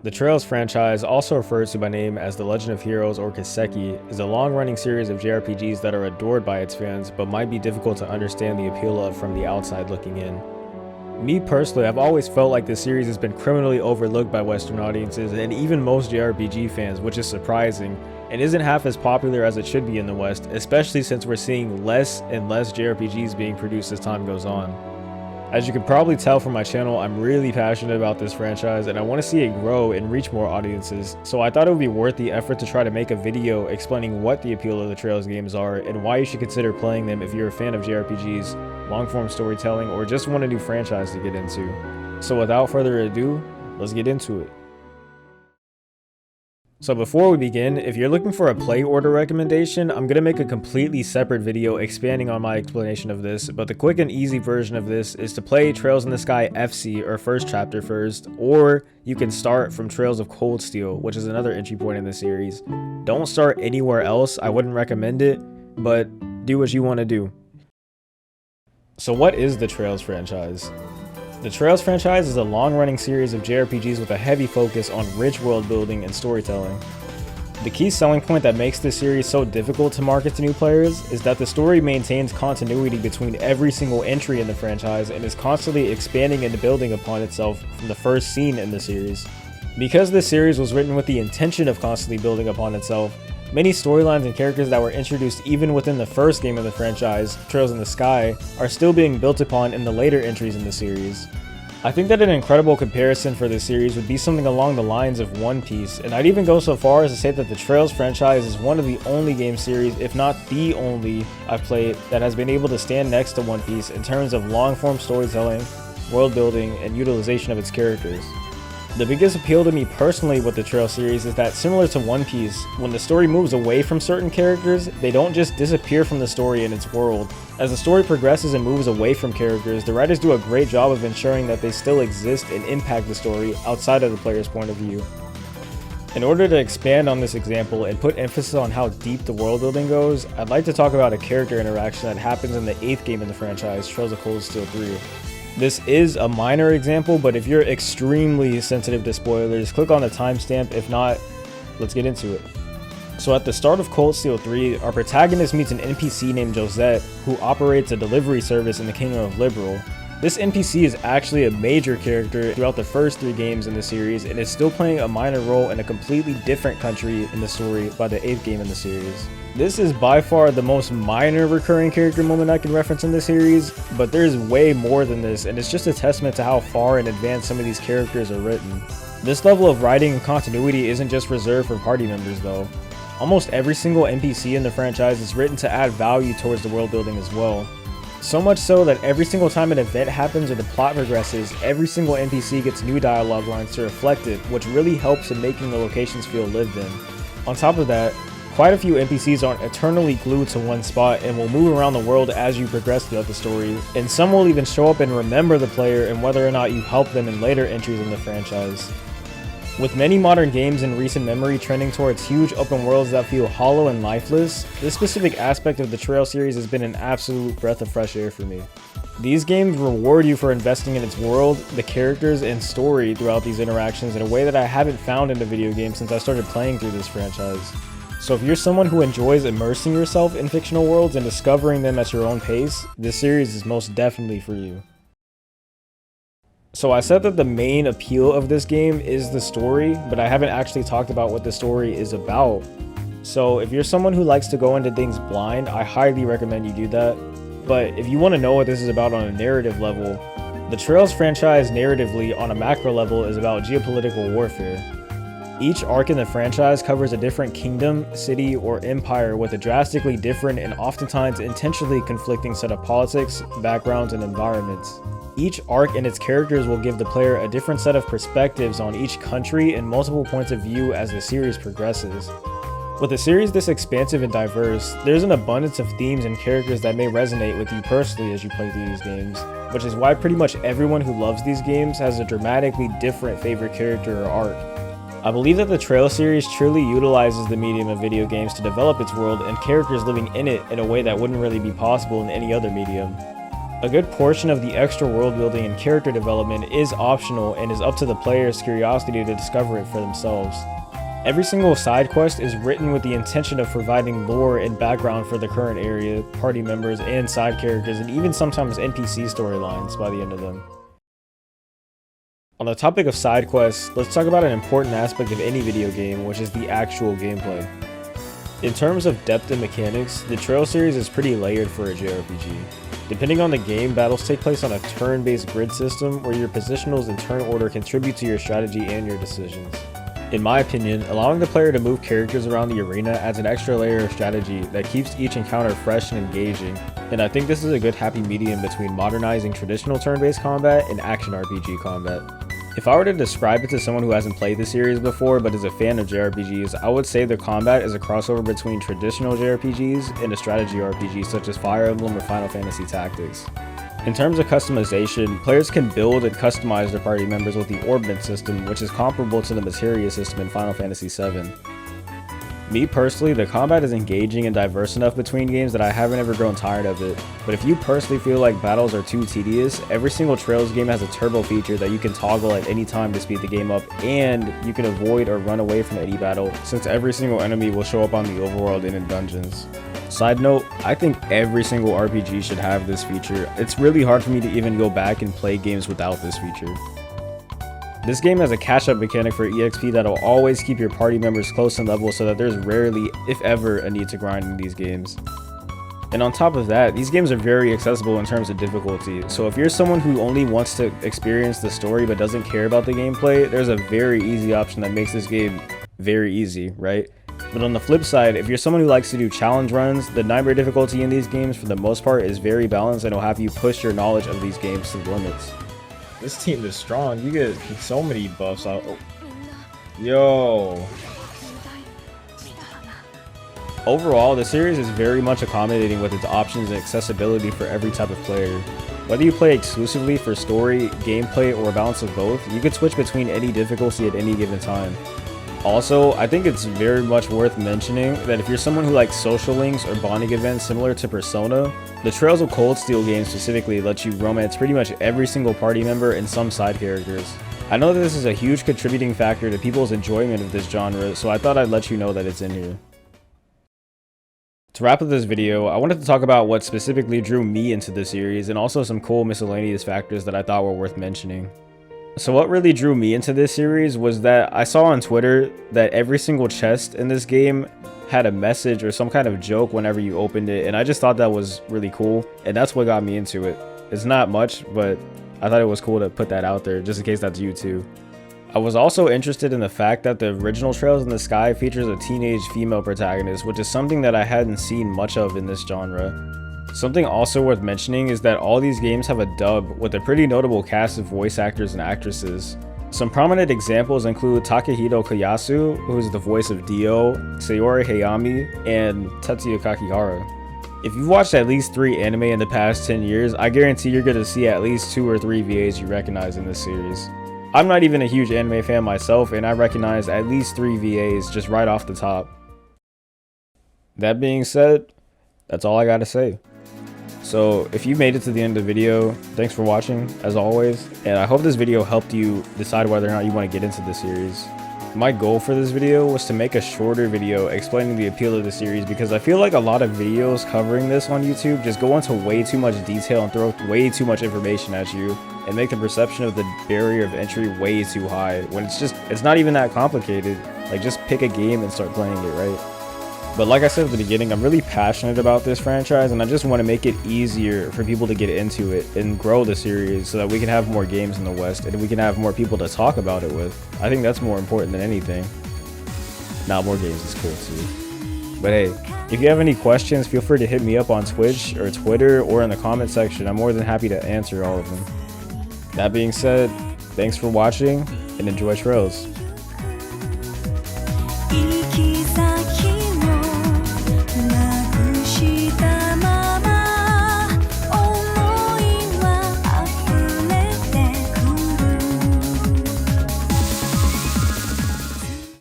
The Trails franchise, also referred to by name as The Legend of Heroes or Kiseki, is a long-running series of JRPGs that are adored by its fans but might be difficult to understand the appeal of from the outside looking in. Me personally, I've always felt like this series has been criminally overlooked by Western audiences and even most JRPG fans, which is surprising, and isn't half as popular as it should be in the West, especially since we're seeing less and less JRPGs being produced as time goes on. As you can probably tell from my channel, I'm really passionate about this franchise and I want to see it grow and reach more audiences, so I thought it would be worth the effort to try to make a video explaining what the appeal of the Trails games are and why you should consider playing them if you're a fan of JRPGs, long-form storytelling, or just want a new franchise to get into. So without further ado, let's get into it. So before we begin, if you're looking for a play order recommendation, I'm going to make a completely separate video expanding on my explanation of this, but the quick and easy version of this is to play Trails in the Sky FC or first chapter first, or you can start from Trails of Cold Steel, which is another entry point in the series. Don't start anywhere else, I wouldn't recommend it, but do what you want to do. So what is the Trails franchise? The Trails franchise is a long-running series of JRPGs with a heavy focus on rich world building and storytelling. The key selling point that makes this series so difficult to market to new players is that the story maintains continuity between every single entry in the franchise and is constantly expanding and building upon itself from the first scene in the series. Because this series was written with the intention of constantly building upon itself, many storylines and characters that were introduced even within the first game of the franchise, Trails in the Sky, are still being built upon in the later entries in the series. I think that an incredible comparison for this series would be something along the lines of One Piece, and I'd even go so far as to say that the Trails franchise is one of the only game series, if not the only, I've played that has been able to stand next to One Piece in terms of long-form storytelling, world building, and utilization of its characters. The biggest appeal to me personally with the Trails series is that, similar to One Piece, when the story moves away from certain characters, they don't just disappear from the story and its world. As the story progresses and moves away from characters, the writers do a great job of ensuring that they still exist and impact the story outside of the player's point of view. In order to expand on this example and put emphasis on how deep the world building goes, I'd like to talk about a character interaction that happens in the 8th game in the franchise, Trails of Cold Steel 3. This is a minor example, but if you're extremely sensitive to spoilers, click on the timestamp. If not, let's get into it. So at the start of Cold Steel 3, our protagonist meets an NPC named Josette, who operates a delivery service in the Kingdom of Liberal. This NPC is actually a major character throughout the first 3 games in the series, and is still playing a minor role in a completely different country in the story by the 8th game in the series. This is by far the most minor recurring character moment I can reference in the series, but there's way more than this, and it's just a testament to how far in advance some of these characters are written. This level of writing and continuity isn't just reserved for party members though. Almost every single NPC in the franchise is written to add value towards the world building as well. So much so that every single time an event happens or the plot progresses, every single NPC gets new dialogue lines to reflect it, which really helps in making the locations feel lived in. On top of that, quite a few NPCs aren't eternally glued to one spot and will move around the world as you progress throughout the story, and some will even show up and remember the player and whether or not you helped them in later entries in the franchise. With many modern games in recent memory trending towards huge open worlds that feel hollow and lifeless, this specific aspect of the Trail series has been an absolute breath of fresh air for me. These games reward you for investing in its world, the characters, and story throughout these interactions in a way that I haven't found in a video game since I started playing through this franchise. So if you're someone who enjoys immersing yourself in fictional worlds and discovering them at your own pace, this series is most definitely for you. So I said that the main appeal of this game is the story, but I haven't actually talked about what the story is about. So if you're someone who likes to go into things blind, I highly recommend you do that. But if you want to know what this is about on a narrative level, the Trails franchise narratively on a macro level is about geopolitical warfare. Each arc in the franchise covers a different kingdom, city, or empire with a drastically different and oftentimes intentionally conflicting set of politics, backgrounds, and environments. Each arc and its characters will give the player a different set of perspectives on each country and multiple points of view as the series progresses. With a series this expansive and diverse, there's an abundance of themes and characters that may resonate with you personally as you play through these games, which is why pretty much everyone who loves these games has a dramatically different favorite character or arc. I believe that the Trail series truly utilizes the medium of video games to develop its world and characters living in it in a way that wouldn't really be possible in any other medium. A good portion of the extra world building and character development is optional and is up to the player's curiosity to discover it for themselves. Every single side quest is written with the intention of providing lore and background for the current area, party members, and side characters, and even sometimes NPC storylines by the end of them. On the topic of side quests, let's talk about an important aspect of any video game, which is the actual gameplay. In terms of depth and mechanics, the Trail series is pretty layered for a JRPG. Depending on the game, battles take place on a turn-based grid system where your positionals and turn order contribute to your strategy and your decisions. In my opinion, allowing the player to move characters around the arena adds an extra layer of strategy that keeps each encounter fresh and engaging, and I think this is a good happy medium between modernizing traditional turn-based combat and action RPG combat. If I were to describe it to someone who hasn't played the series before but is a fan of JRPGs, I would say the combat is a crossover between traditional JRPGs and a strategy RPG such as Fire Emblem or Final Fantasy Tactics. In terms of customization, players can build and customize their party members with the Orbment system, which is comparable to the Materia system in Final Fantasy VII. Me personally, the combat is engaging and diverse enough between games that I haven't ever grown tired of it, but if you personally feel like battles are too tedious, every single Trails game has a turbo feature that you can toggle at any time to speed the game up, and you can avoid or run away from any battle, since every single enemy will show up on the overworld and in dungeons. Side note, I think every single RPG should have this feature. It's really hard for me to even go back and play games without this feature. This game has a catch-up mechanic for EXP that'll always keep your party members close in level so that there's rarely, if ever, a need to grind in these games. And on top of that, these games are very accessible in terms of difficulty, so if you're someone who only wants to experience the story but doesn't care about the gameplay, there's a very easy option that makes this game very easy, right? But on the flip side, if you're someone who likes to do challenge runs, the nightmare difficulty in these games for the most part is very balanced and will have you push your knowledge of these games to the limits. This team is strong. You get so many buffs out. Oh. Yo. Overall, the series is very much accommodating with its options and accessibility for every type of player. Whether you play exclusively for story, gameplay, or a balance of both, you can switch between any difficulty at any given time. Also, I think it's very much worth mentioning that if you're someone who likes social links or bonding events similar to Persona, the Trails of Cold Steel game specifically lets you romance pretty much every single party member and some side characters. I know that this is a huge contributing factor to people's enjoyment of this genre, so I thought I'd let you know that it's in here. To wrap up this video, I wanted to talk about what specifically drew me into the series and also some cool miscellaneous factors that I thought were worth mentioning. So what really drew me into this series was that I saw on Twitter that every single chest in this game had a message or some kind of joke whenever you opened it, and I just thought that was really cool, and that's what got me into it. It's not much, but I thought it was cool to put that out there just in case that's you too. I was also interested in the fact that the original Trails in the Sky features a teenage female protagonist, which is something that I hadn't seen much of in this genre. Something also worth mentioning is that all these games have a dub with a pretty notable cast of voice actors and actresses. Some prominent examples include Takehito Koyasu, who is the voice of Dio, Sayori Hayami, and Tetsuya Kakihara. If you've watched at least 3 anime in the past 10 years, I guarantee you're going to see at least 2 or 3 VAs you recognize in this series. I'm not even a huge anime fan myself, and I recognize at least 3 VAs just right off the top. That being said, that's all I gotta say. So if you made it to the end of the video, thanks for watching as always, and I hope this video helped you decide whether or not you want to get into the series. My goal for this video was to make a shorter video explaining the appeal of the series, because I feel like a lot of videos covering this on YouTube just go into way too much detail and throw way too much information at you and make the perception of the barrier of entry way too high, when it's not even that complicated. Like, just pick a game and start playing it, right? But like I said at the beginning, I'm really passionate about this franchise, and I just want to make it easier for people to get into it and grow the series so that we can have more games in the West and we can have more people to talk about it with. I think that's more important than anything. Now, more games is cool too. But hey, if you have any questions, feel free to hit me up on Twitch or Twitter or in the comment section. I'm more than happy to answer all of them. That being said, thanks for watching and enjoy Trails.